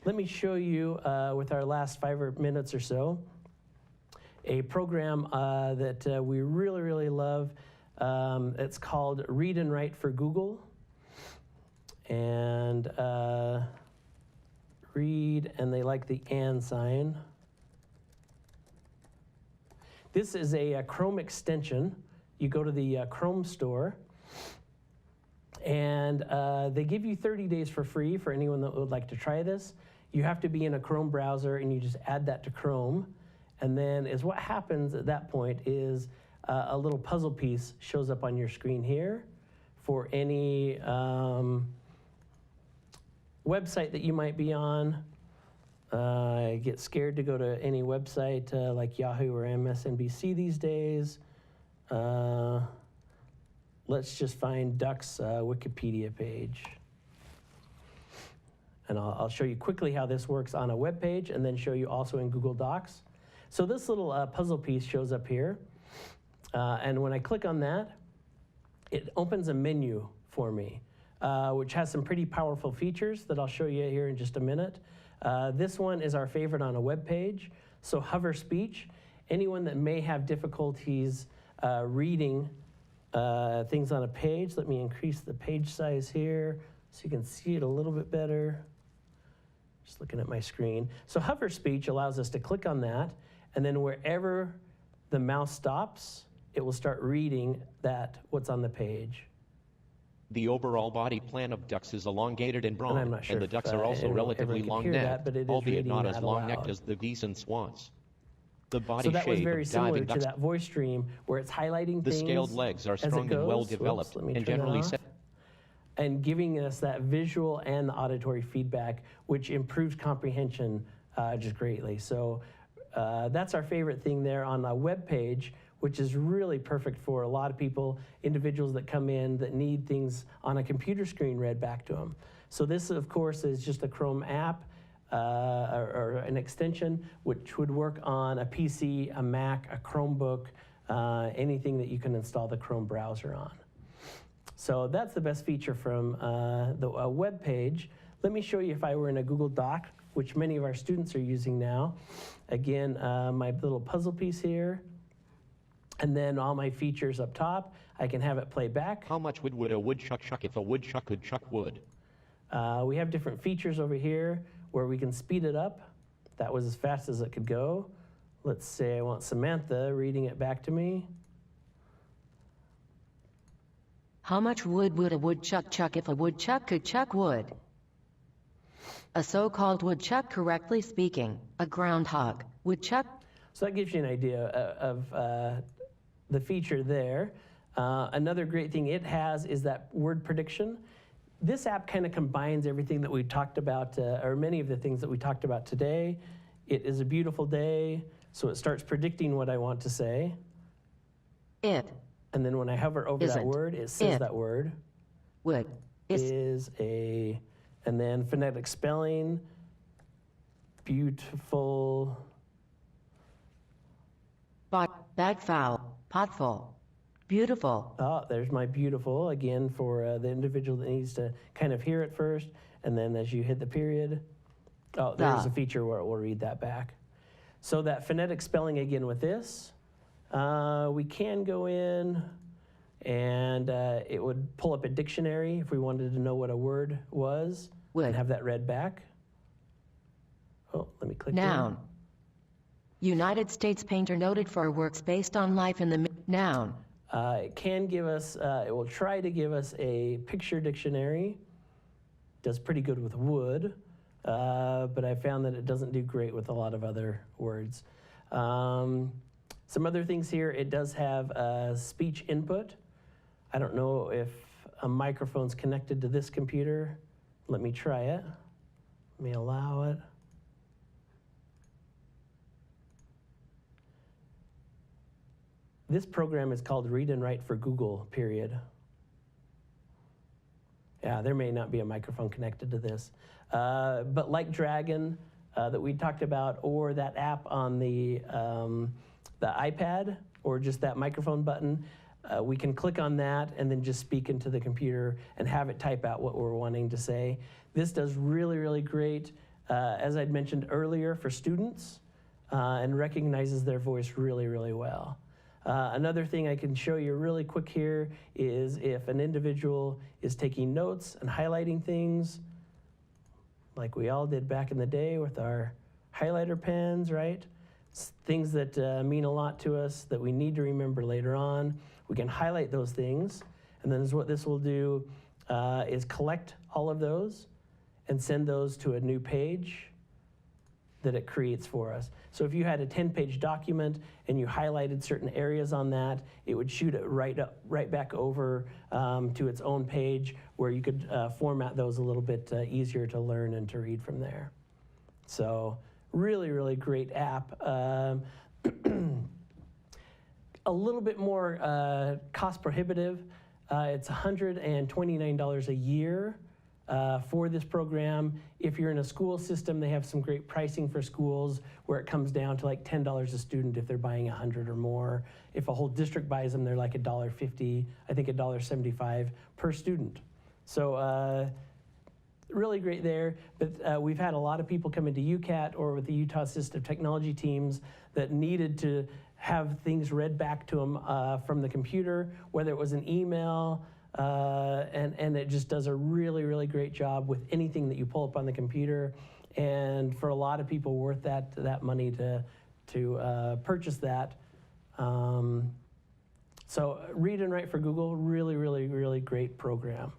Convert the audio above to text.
let me show you, with our last 5 minutes or so, a program that we really, really love. It's called Read and Write for Google. And read, and they like the and sign. This is a Chrome extension. You go to the Chrome store, and they give you 30 days for free for anyone that would like to try this. You have to be in a Chrome browser, and you just add that to Chrome. And then what happens at that point is a little puzzle piece shows up on your screen here for any website that you might be on. I get scared to go to any website like Yahoo or MSNBC these days. Let's just find Duck's Wikipedia page. And I'll show you quickly how this works on a web page, and then show you also in Google Docs. So this little puzzle piece shows up here. And when I click on that, it opens a menu for me, which has some pretty powerful features that I'll show you here in just a minute. This one is our favorite on a web page. So hover speech. Anyone that may have difficulties reading things on a page, let me increase the page size here so you can see it a little bit better. Just looking at my screen. So hover speech allows us to click on that, and then wherever the mouse stops, it will start reading what's on the page. The overall body plan of ducks is elongated and broad, sure and the ducks are also relatively long-necked, albeit not as long-necked as the geese and swans. The body so that was shape very of similar diving to ducks. that voice stream where it's highlighting things. The scaled legs are strong and well-developed, and generally set. And giving us that visual and the auditory feedback, which improves comprehension just greatly. So that's our favorite thing there on a web page, which is really perfect for a lot of people, individuals that come in that need things on a computer screen read back to them. So this, of course, is just a Chrome app or an extension, which would work on a PC, a Mac, a Chromebook, anything that you can install the Chrome browser on. So that's the best feature from the web page. Let me show you if I were in a Google Doc, which many of our students are using now. Again, my little puzzle piece here, and then all my features up top. I can have it play back. How much wood would a woodchuck chuck if a woodchuck could chuck wood? We have different features over here where we can speed it up. That was as fast as it could go. Let's say I want Samantha reading it back to me. How much wood would a woodchuck chuck if a woodchuck could chuck wood? A so-called woodchuck, correctly speaking, a groundhog. Woodchuck. So that gives you an idea of the feature there. Another great thing it has is that word prediction. This app kind of combines everything that we talked about, or many of the things that we talked about today. It is a beautiful day, so it starts predicting what I want to say. It. And then when I hover over that word, it says that word. Would. Is a, and then phonetic spelling, beautiful. Bag foul, potful, beautiful. Oh, there's my beautiful, again, for the individual that needs to kind of hear it first, and then as you hit the period, oh, there's a feature where it will read that back. So that phonetic spelling again with this, we can go in and it would pull up a dictionary if we wanted to know what a word was and have that read back. Oh, let me click Noun. United States painter noted for works based on life in the noun. It can give us, it will try to give us a picture dictionary. Does pretty good with wood, but I found that it doesn't do great with a lot of other words. Some other things here, it does have speech input. I don't know if a microphone's connected to this computer. Let me try it. Let me allow it. This program is called Read and Write for Google, period. Yeah, there may not be a microphone connected to this. But like Dragon that we talked about, or that app on the iPad, or just that microphone button, we can click on that and then just speak into the computer and have it type out what we're wanting to say. This does really, really great as I'd mentioned earlier, for students, and recognizes their voice really, really well. Another thing I can show you really quick here is if an individual is taking notes and highlighting things, like we all did back in the day with our highlighter pens, right? Things that mean a lot to us that we need to remember later on. We can highlight those things, and then what this will do is collect all of those and send those to a new page that it creates for us. So if you had a 10-page document and you highlighted certain areas on that, it would shoot it right back over to its own page where you could format those a little bit easier to learn and to read from there. So really, really great app. A little bit more cost prohibitive. It's $129 a year for this program. If you're in a school system, they have some great pricing for schools where it comes down to like $10 a student if they're buying 100 or more. If a whole district buys them, they're like $1.50, I think $1.75 per student. So really great there, but we've had a lot of people come into UCAT or with the Utah Assistive Technology teams that needed to have things read back to them from the computer, whether it was an email, and it just does a really, really great job with anything that you pull up on the computer. And for a lot of people, worth that money to purchase that. So Read and Write for Google, really, really, really great program.